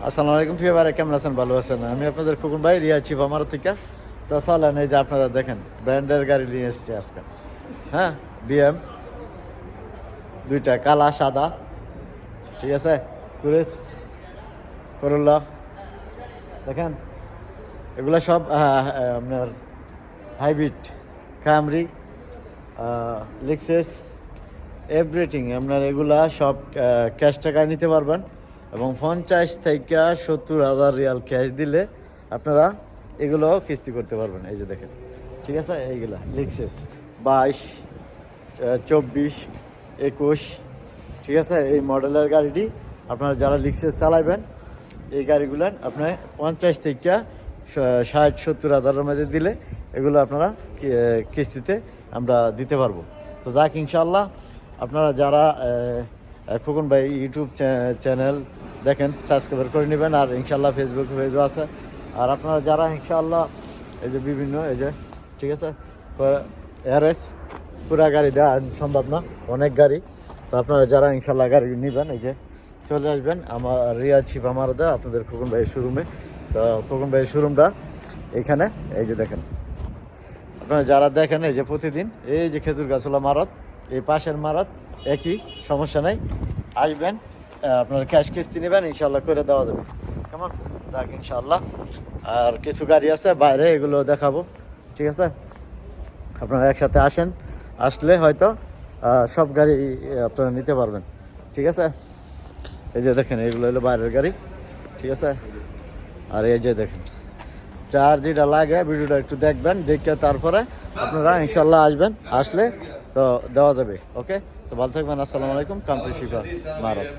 আসসালামু আলাইকুম প্রিয় ভাই, কেমন আছেন? ভালো আছেন? আমি আপনাদের খোকন ভাই, রিয়া চিফ আমার থেকে। তো চলেন, এই যে আপনারা দেখেন ব্র্যান্ডের গাড়ি নিয়ে এসেছি আজকে। হ্যাঁ, বিএম দুইটা, কালা সাদা, ঠিক আছে। কুরেস, করোলা, দেখেন এগুলো সব আপনার হাইব্রিড। কামরি, লেক্সাস, এভরিথিং আপনার এগুলা সব ক্যাশ টাকায় নিতে পারবেন। এবং 50 থেকে 70 হাজার রিয়াল ক্যাশ দিলে আপনারা এগুলো কিস্তি করতে পারবেন। এই যে দেখেন, ঠিক আছে। এইগুলা লেক্সাস 22, 24, 21, ঠিক আছে। এই মডেলের গাড়িটি আপনারা যারা লেক্সাস চালাবেন, এই গাড়িগুলো আপনার 50 থেকে 60-70 হাজারের মধ্যে দিলে এগুলো আপনারা কিস্তিতে আমরা দিতে পারবো। তো যাক, ইনশাল্লাহ আপনারা যারা খোকন ভাই ইউটিউব চ্যানেল দেখেন, সাবস্ক্রাইব করে নেবেন। আর ইনশাল্লাহ ফেসবুক পেজও আছে। আর আপনারা যারা ইনশাল্লাহ এই যে বিভিন্ন এই যে, ঠিক আছে, এআরএস পুরা গাড়ি দেওয়া সম্ভব না, অনেক গাড়ি। তো আপনারা যারা ইনশাল্লাহ গাড়ি নেবেন, এই যে চলে আসবেন আমার রিয়া চিপ আমার দেওয়া আপনাদের খোকন ভাইয়ের শোরুমে। তো খোকন ভাইয়ের শোরুমটা এইখানে, এই যে দেখেন। আপনারা যারা দেখেন এই যে প্রতিদিন এই যে খেজুর গাছওয়ালা মারত, এই পাশের মারত, একই, সমস্যা নাই। আসবেন, আপনারা ক্যাশ কিস্তি নেবেন, ইনশাল্লাহ করে দেওয়া যাবে। কেমন? যাক ইনশাল্লাহ। আর কিছু গাড়ি আছে বাইরে, এগুলো দেখাবো, ঠিক আছে। আপনারা একসাথে আসেন, আসলে হয়তো সব গাড়ি আপনারা নিতে পারবেন, ঠিক আছে। এই যে দেখেন, এগুলো হলো বাইরের গাড়ি, ঠিক আছে। আর এই যে দেখেন, যার যেটা লাগে ভিডিওটা একটু দেখবেন, দেখে তারপরে আপনারা ইনশাল্লাহ আসবেন। আসলে তো দেওয়া যাবে। ওকে, তো ভালো থাকবেন। আসসালামু আলাইকুম। কান্ট্রি শিফা মারত।